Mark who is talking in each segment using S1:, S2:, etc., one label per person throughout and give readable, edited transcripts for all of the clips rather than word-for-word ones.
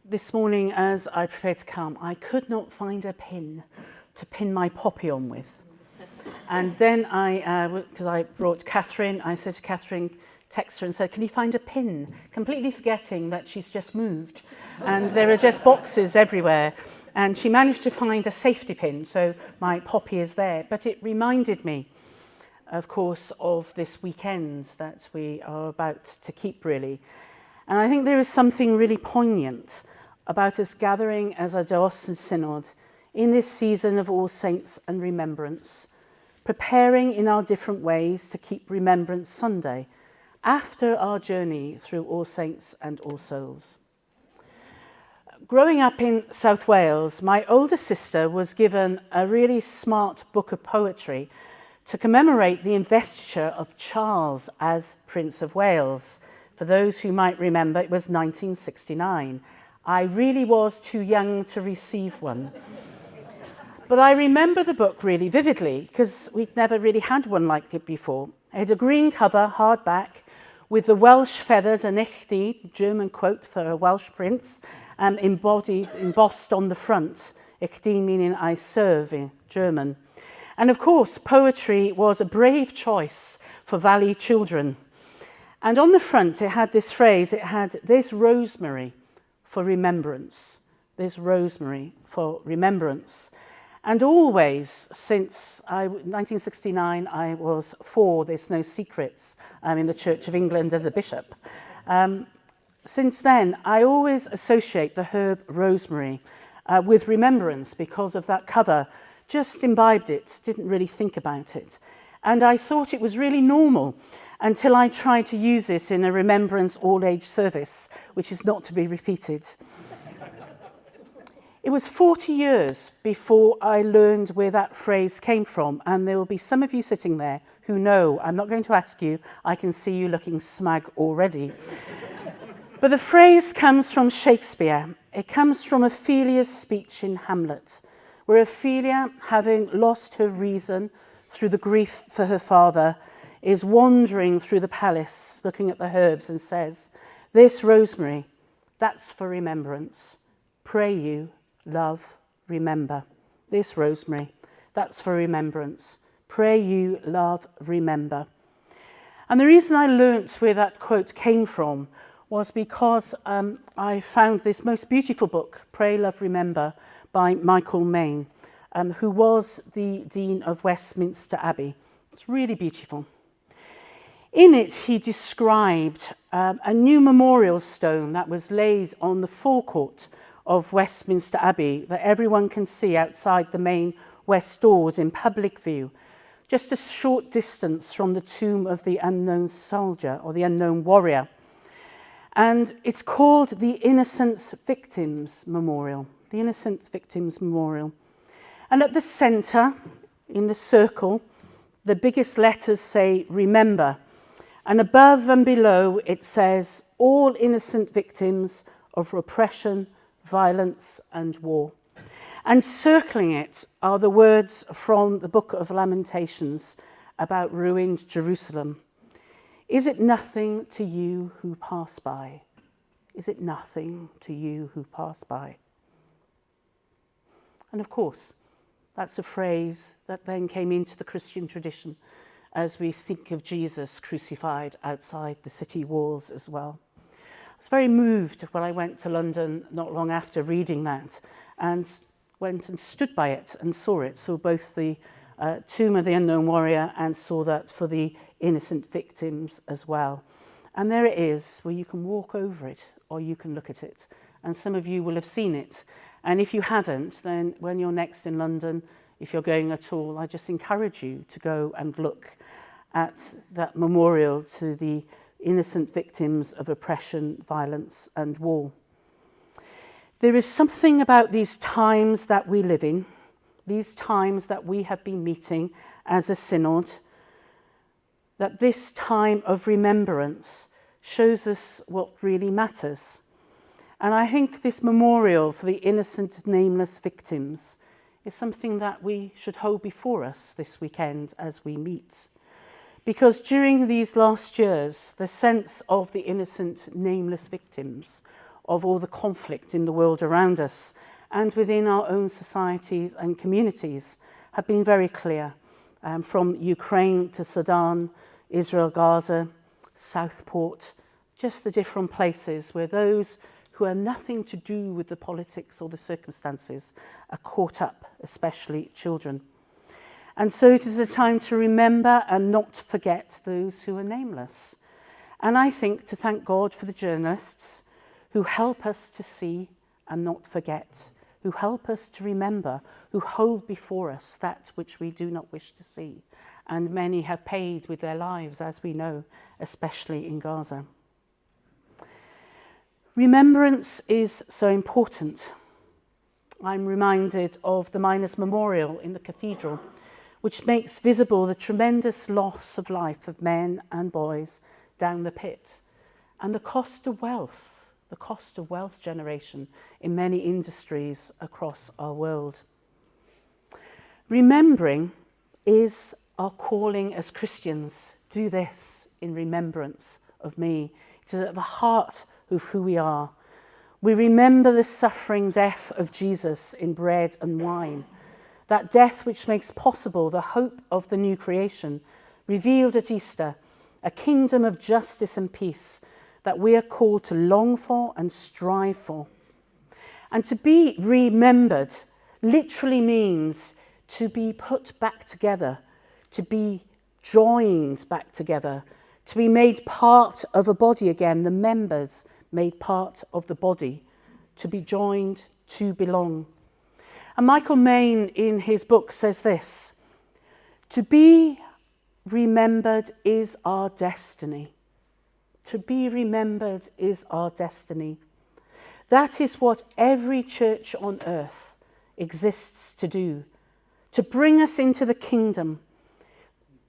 S1: This morning, as I prepared to come, I could not find a pin to pin my poppy on with. And then because I brought Catherine, I said to Catherine, text her and said, can you find a pin? Completely forgetting that she's just moved. And there are just boxes everywhere. And she managed to find a safety pin, so my poppy is there. But it reminded me, of course, of this weekend that we are about to keep, really. And I think there is something really poignant about us gathering as a Diocesan Synod in this season of All Saints and Remembrance, preparing in our different ways to keep Remembrance Sunday after our journey through All Saints and All Souls. Growing up in South Wales, my older sister was given a really smart book of poetry to commemorate the investiture of Charles as Prince of Wales. For those who might remember, it was 1969. I really was too young to receive one. But I remember the book really vividly because we'd never really had one like it before. It had a green cover, hardback, with the Welsh feathers, an ichdi, German quote for a Welsh prince, embossed on the front. Ichdi meaning I serve in German. And of course, poetry was a brave choice for Valley children. And on the front, it had this phrase, it had, "There's rosemary for remembrance. There's rosemary for remembrance." And always, since 1969, I was for There's No Secrets in the Church of England as a bishop. Since then, I always associate the herb rosemary with remembrance because of that cover. Just imbibed it, didn't really think about it. And I thought it was really normal until I tried to use it in a remembrance all-age service, which is not to be repeated. It was 40 years before I learned where that phrase came from, and there will be some of you sitting there who know. I'm not going to ask you. I can see you looking smug already. But the phrase comes from Shakespeare. It comes from Ophelia's speech in Hamlet, where Ophelia, having lost her reason through the grief for her father, is wandering through the palace, looking at the herbs and says, "This rosemary, that's for remembrance. Pray you, love, remember. This rosemary, that's for remembrance. Pray you, love, remember." And the reason I learnt where that quote came from was because I found this most beautiful book, Pray, Love, Remember, by Michael Maine, who was the Dean of Westminster Abbey. It's really beautiful. In it, he described a new memorial stone that was laid on the forecourt of Westminster Abbey that everyone can see outside the main west doors in public view, just a short distance from the tomb of the unknown soldier or the unknown warrior. And it's called the Innocent Victims Memorial. The Innocent Victims Memorial. And at the centre, in the circle, the biggest letters say "Remember." And above and below it says, "All innocent victims of repression, violence and war." And circling it are the words from the Book of Lamentations about ruined Jerusalem. "Is it nothing to you who pass by? Is it nothing to you who pass by?" And of course, that's a phrase that then came into the Christian tradition as we think of Jesus crucified outside the city walls as well. I was very moved when I went to London not long after reading that and went and stood by it and saw both the tomb of the unknown warrior and saw that for the innocent victims as well. And there it is, where you can walk over it or you can look at it. And some of you will have seen it. And if you haven't, then when you're next in London, if you're going at all, I just encourage you to go and look at that memorial to the innocent victims of oppression, violence and war. There is something about these times that we live in, these times that we have been meeting as a synod, that this time of remembrance shows us what really matters. And I think this memorial for the innocent, nameless victims is something that we should hold before us this weekend as we meet. Because during these last years, the sense of the innocent, nameless victims of all the conflict in the world around us and within our own societies and communities have been very clear, from Ukraine to Sudan, Israel, Gaza, Southport, just the different places where those who have nothing to do with the politics or the circumstances are caught up, especially children. And so it is a time to remember and not forget those who are nameless. And I think to thank God for the journalists who help us to see and not forget, who help us to remember, who hold before us that which we do not wish to see. And many have paid with their lives, as we know, especially in Gaza. Remembrance is so important. I'm reminded of the Miners' Memorial in the cathedral, which makes visible the tremendous loss of life of men and boys down the pit, and the cost of wealth generation in many industries across our world. Remembering is our calling as Christians. Do this in remembrance of me. It is at the heart of who we are. We remember the suffering death of Jesus in bread and wine, that death which makes possible the hope of the new creation, revealed at Easter, a kingdom of justice and peace that we are called to long for and strive for. And to be remembered literally means to be put back together, to be joined back together, to be made part of a body again, the members made part of the body, to be joined, to belong. And Michael Main in his book says this: to be remembered is our destiny. To be remembered is our destiny. That is what every church on earth exists to do, to bring us into the kingdom,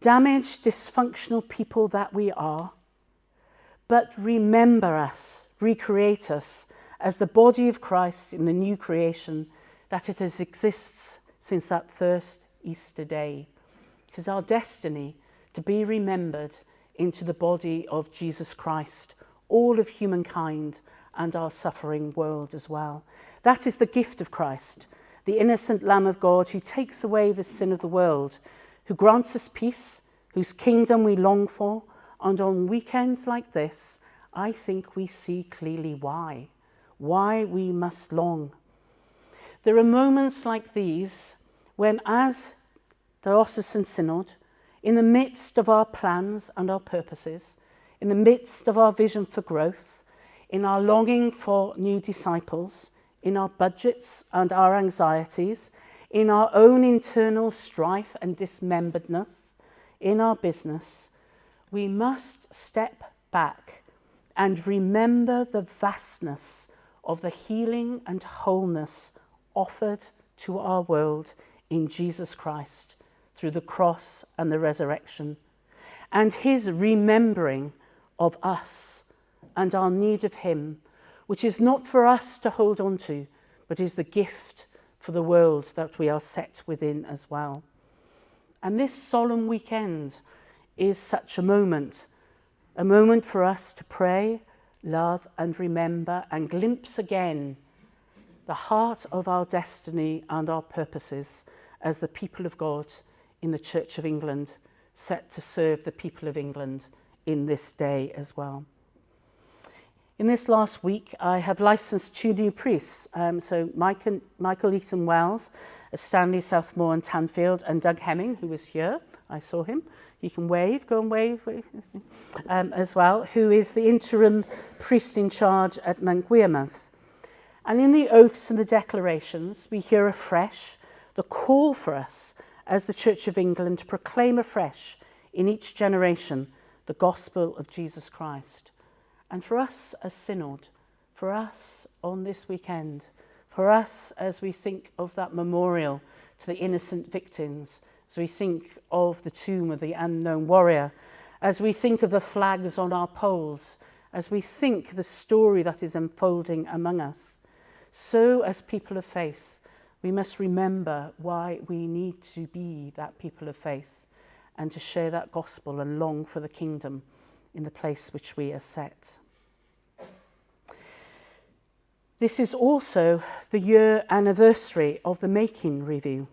S1: damaged, dysfunctional people that we are, but remember us, recreate us as the body of Christ in the new creation that it has exists since that first Easter day. It is our destiny to be remembered into the body of Jesus Christ, all of humankind and our suffering world as well. That is the gift of Christ, the innocent Lamb of God who takes away the sin of the world, who grants us peace, whose kingdom we long for. And on weekends like this, I think we see clearly why we must long. There are moments like these when, as Diocesan Synod, in the midst of our plans and our purposes, in the midst of our vision for growth, in our longing for new disciples, in our budgets and our anxieties, in our own internal strife and dismemberedness, in our business, we must step back and remember the vastness of the healing and wholeness offered to our world in Jesus Christ through the cross and the resurrection, and his remembering of us and our need of him, which is not for us to hold on to, but is the gift for the world that we are set within as well. And this solemn weekend is such a moment for us to pray, love and remember and glimpse again the heart of our destiny and our purposes as the people of God in the Church of England, set to serve the people of England in this day as well. In this last week, I have licensed 2 new priests. So Michael Eaton Wells, Stanley Southmore and Tanfield, and Doug Hemming, who was here. I saw him. He can wave, go and wave as well, who is the interim priest in charge at Mount Wearmouth. And in the oaths and the declarations, we hear afresh the call for us as the Church of England to proclaim afresh in each generation the gospel of Jesus Christ. And for us as Synod, for us on this weekend, for us as we think of that memorial to the innocent victims, as we think of the tomb of the unknown warrior, as we think of the flags on our poles, as we think the story that is unfolding among us, so as people of faith, we must remember why we need to be that people of faith and to share that gospel and long for the kingdom in the place which we are set. This is also the year anniversary of the Making Review,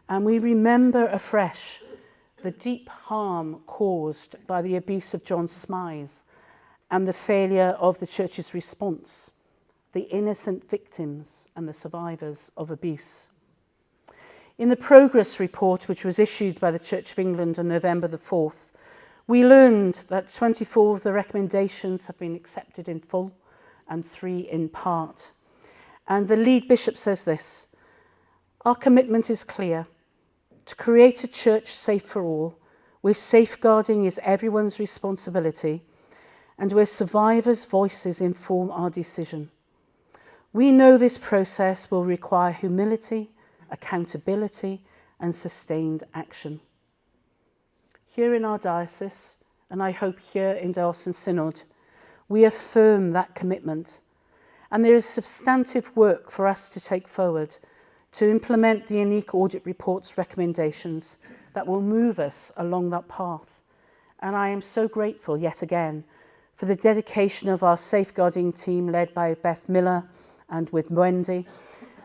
S1: and we remember afresh the deep harm caused by the abuse of John Smythe and the failure of the Church's response, the innocent victims and the survivors of abuse. In the progress report, which was issued by the Church of England on November the 4th, we learned that 24 of the recommendations have been accepted in full and 3 in part. And the lead bishop says this: "Our commitment is clear: to create a church safe for all, where safeguarding is everyone's responsibility and where survivors' voices inform our decision. We know this process will require humility, accountability, and sustained action." Here in our diocese, and I hope here in Diocesan Synod, we affirm that commitment, and there is substantive work for us to take forward to implement the unique audit report's recommendations that will move us along that path. And I am so grateful yet again for the dedication of our safeguarding team led by Beth Miller and with Wendy,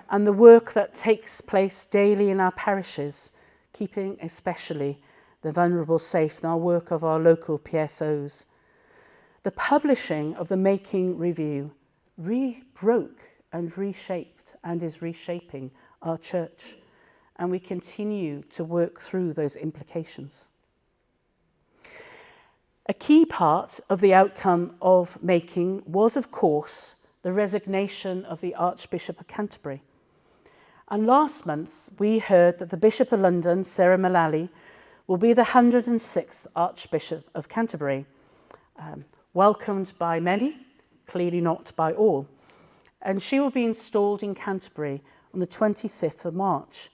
S1: and the work that takes place daily in our parishes, keeping especially the vulnerable safe in our work of our local PSOs. The publishing of the Making Review broke and reshaped and is reshaping our church, and we continue to work through those implications. A key part of the outcome of Making was, of course, the resignation of the Archbishop of Canterbury. And last month, we heard that the Bishop of London, Sarah Mullally, will be the 106th Archbishop of Canterbury, welcomed by many, clearly not by all. And she will be installed in Canterbury on the 25th of March,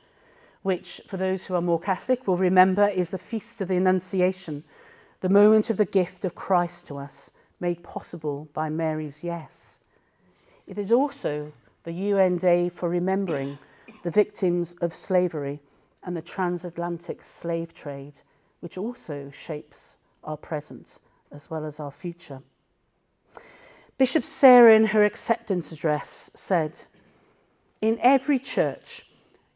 S1: which, for those who are more Catholic, will remember is the Feast of the Annunciation, the moment of the gift of Christ to us, made possible by Mary's yes. It is also the UN Day for remembering the victims of slavery and the transatlantic slave trade, which also shapes our present as well as our future. Bishop Sarah, in her acceptance address, said, "In every church,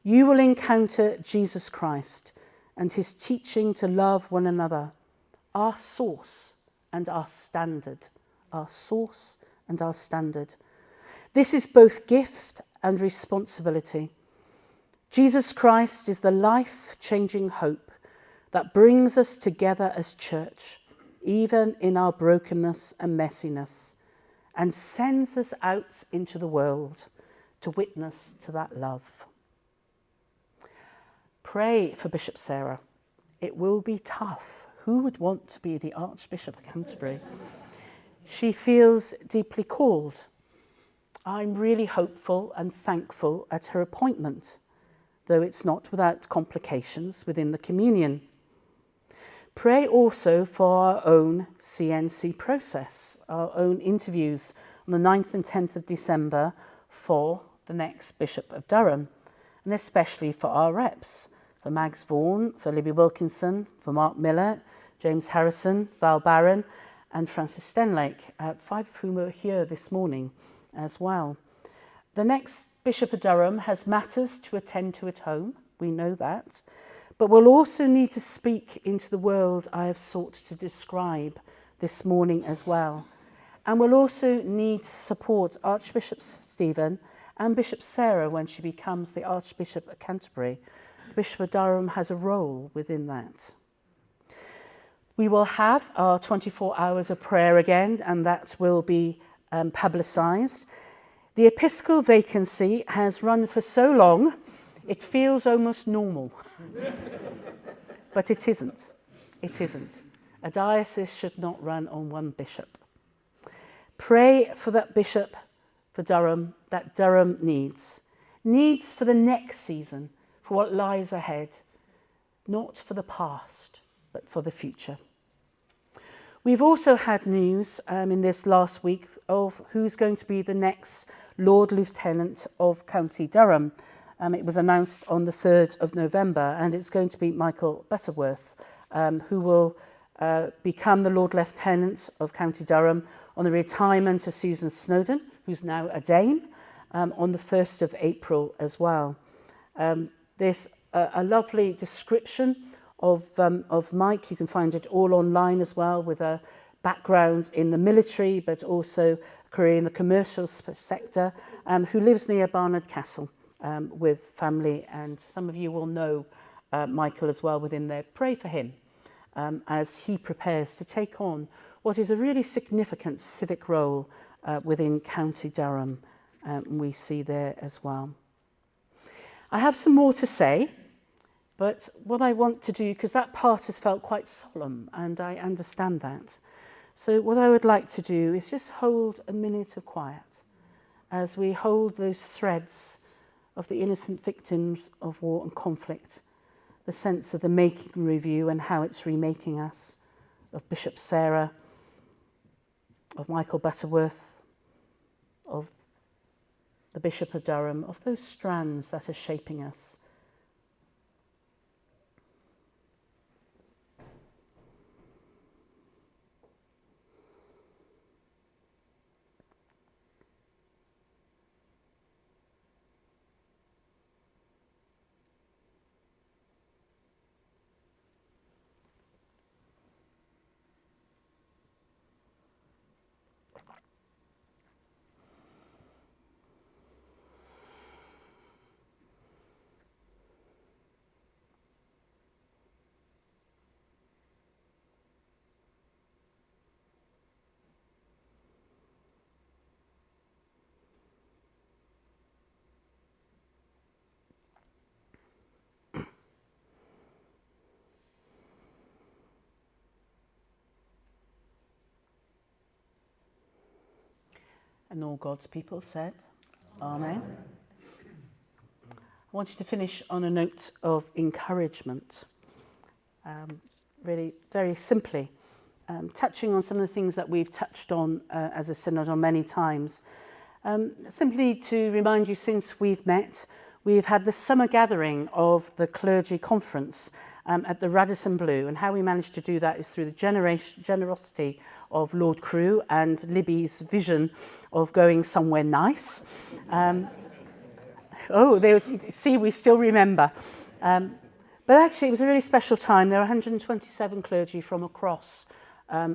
S1: you will encounter Jesus Christ and his teaching to love one another, our source and our standard, our source and our standard. This is both gift and responsibility. Jesus Christ is the life-changing hope that brings us together as church, even in our brokenness and messiness, and sends us out into the world to witness to that love." Pray for Bishop Sarah. It will be tough. Who would want to be the Archbishop of Canterbury? She feels deeply called. I'm really hopeful and thankful at her appointment, though it's not without complications within the communion. Pray also for our own CNC process, our own interviews on the 9th and 10th of December for the next Bishop of Durham, and especially for our reps, for Mags Vaughan, for Libby Wilkinson, for Mark Miller, James Harrison, Val Barron, and Francis Stenlake, 5 of whom are here this morning as well. The next Bishop of Durham has matters to attend to at home, we know that, but will also need to speak into the world I have sought to describe this morning as well, and will also need to support Archbishop Stephen and Bishop Sarah when she becomes the Archbishop of Canterbury. Bishop of Durham has a role within that. We will have our 24 hours of prayer again, and that will be publicised. The episcopal vacancy has run for so long, it feels almost normal. But it isn't. It isn't. A diocese should not run on one bishop. Pray for that bishop for Durham, that Durham needs for the next season, for what lies ahead, not for the past, but for the future. We've also had news in this last week of who's going to be the next Lord Lieutenant of County Durham. It was announced on the 3rd of November, and it's going to be Michael Butterworth, who will become the Lord Lieutenant of County Durham on the retirement of Susan Snowdon, who's now a Dame, on the 1st of April as well. There's a lovely description of Mike. You can find it all online as well, with a background in the military, but also a career in the commercial sector, who lives near Barnard Castle with family. And some of you will know Michael as well within there. Pray for him as he prepares to take on what is a really significant civic role within County Durham. We see there as well. I have some more to say, but what I want to do, because that part has felt quite solemn, and I understand that. So what I would like to do is just hold a minute of quiet as we hold those threads of the innocent victims of war and conflict, the sense of the making review and how it's remaking us, of Bishop Sarah, of Michael Butterworth, of the Bishop of Durham, of those strands that are shaping us. And all God's people said, Amen. I want you to finish on a note of encouragement. Really, very simply, touching on some of the things that we've touched on as a synod on many times. Simply to remind you, since we've met, we've had the summer gathering of the clergy conference at the Radisson Blu, and how we managed to do that is through the generosity of Lord Crewe and Libby's vision of going somewhere nice. See, we still remember. But actually, it was a really special time. There were 127 clergy from across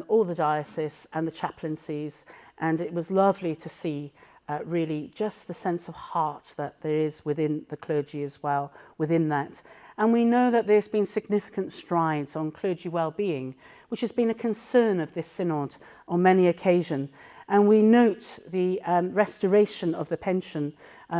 S1: all the diocese and the chaplaincies, and it was lovely to see really just the sense of heart that there is within the clergy as well, within that. And we know that there's been significant strides on clergy well-being, which has been a concern of this synod on many occasions. And we note the restoration of the pension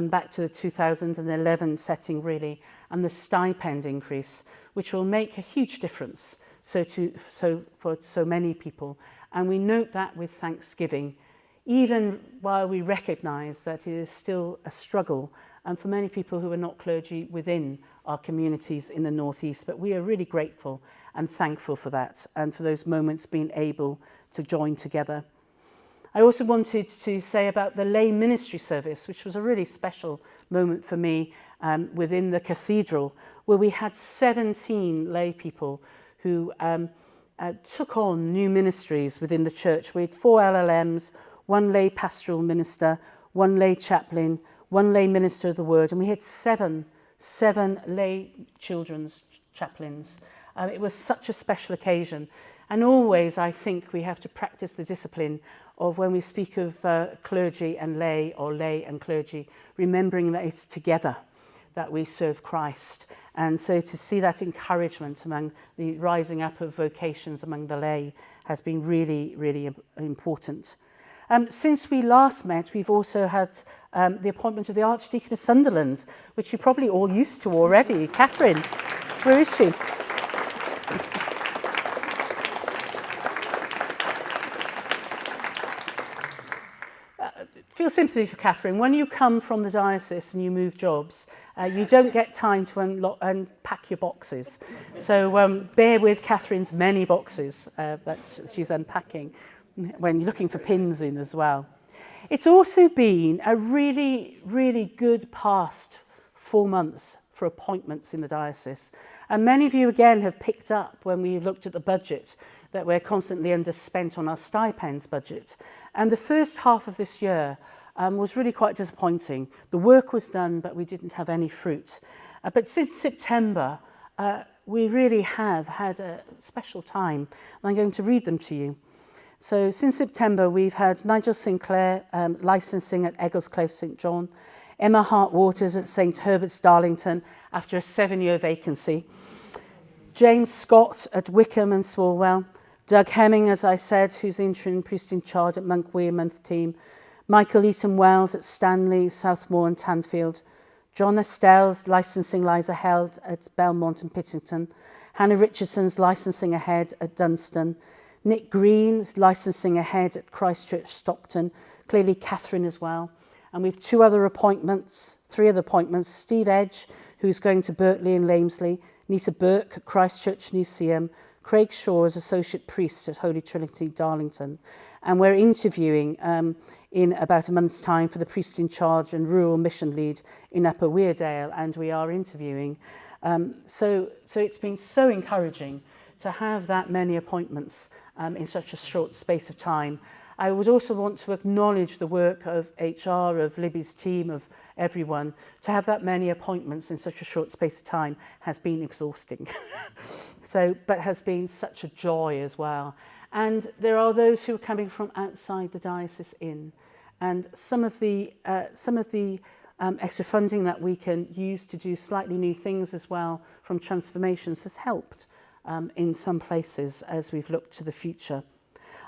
S1: back to the 2011 setting, really, and the stipend increase, which will make a huge difference for so many people. And we note that with thanksgiving, even while we recognise that it is still a struggle, and for many people who are not clergy within our communities in the North East. But we are really grateful and thankful for that, and for those moments being able to join together. I also wanted to say about the lay ministry service, which was a really special moment for me within the cathedral, where we had 17 lay people who took on new ministries within the church. We had 4 LLMs, 1 lay pastoral minister, 1 lay chaplain, 1 lay minister of the word, and we had seven lay children's chaplains. It was such a special occasion. And always, I think, we have to practice the discipline of, when we speak of clergy and lay, or lay and clergy, remembering that it's together that we serve Christ. And so to see that encouragement among the rising up of vocations among the lay has been really, really important. Since we last met, we've also had the appointment of the Archdeacon of Sunderland, which you're probably all used to already. Catherine, where is she? Feel sympathy for Catherine. When you come from the diocese and you move jobs, you don't get time to unpack your boxes. So bear with Catherine's many boxes that she's unpacking when you're looking for pins in as well. It's also been a really, really good past 4 months for appointments in the diocese. And many of you, again, have picked up when we looked at the budget that we're constantly underspent on our stipends budget. And the first half of this year, was really quite disappointing. The work was done, but we didn't have any fruit. But since September, we really have had a special time. I'm going to read them to you. So since September, we've had Nigel Sinclair licensing at Egglescliffe St John, Emma Hart-Waters at St Herbert's Darlington after a 7-year vacancy, James Scott at Wickham and Swalwell, Doug Hemming, as I said, who's interim priest in charge at Monk Wearmouth team, Michael Eaton-Wells at Stanley, Southmore and Tanfield, John Estelle's licensing lies ahead at Belmont and Pittington, Hannah Richardson's licensing ahead at Dunstan, Nick Green's licensing ahead at Christchurch Stockton, clearly Catherine as well. And we've three other appointments, Steve Edge, who's going to Berkeley and Lamesley, Nita Burke at Christchurch Newseum, Craig Shaw as Associate Priest at Holy Trinity Darlington. And we're interviewing in about a month's time for the Priest in Charge and Rural Mission Lead in Upper Weardale, and we are interviewing. So it's been so encouraging to have that many appointments in such a short space of time. I would also want to acknowledge the work of HR, of Libby's team, of everyone. To have that many appointments in such a short space of time has been exhausting. But has been such a joy as well. And there are those who are coming from outside the diocese in. And some of the extra funding that we can use to do slightly new things as well from transformations has helped in some places as we've looked to the future.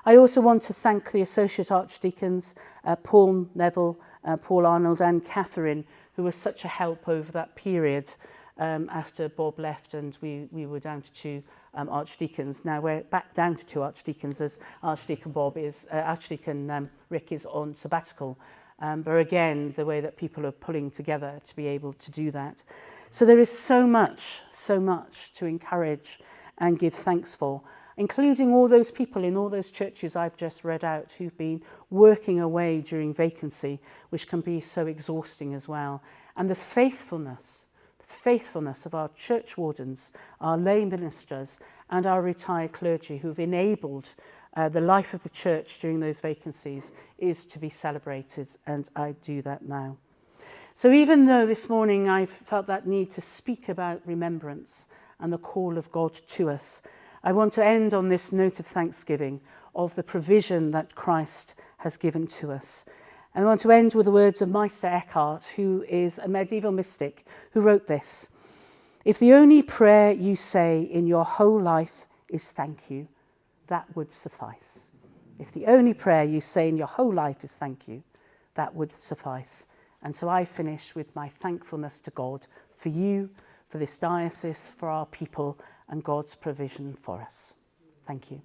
S1: I also want to thank the Associate Archdeacons, Paul Neville, Paul Arnold and Catherine, who were such a help over that period after Bob left and we were down to 2 archdeacons. Now we're back down to 2 archdeacons as Archdeacon Rick is on sabbatical. But again, the way that people are pulling together to be able to do that. So there is so much to encourage and give thanks for, including all those people in all those churches I've just read out who've been working away during vacancy, which can be so exhausting as well. And the faithfulness of our church wardens, our lay ministers and our retired clergy who've enabled the life of the church during those vacancies is to be celebrated, and I do that now. So even though this morning I felt that need to speak about remembrance and the call of God to us, I want to end on this note of thanksgiving of the provision that Christ has given to us. And I want to end with the words of Meister Eckhart, who is a medieval mystic, who wrote this: "If the only prayer you say in your whole life is thank you, that would suffice." If the only prayer you say in your whole life is thank you, that would suffice. And so I finish with my thankfulness to God for you, for this diocese, for our people, and God's provision for us. Thank you.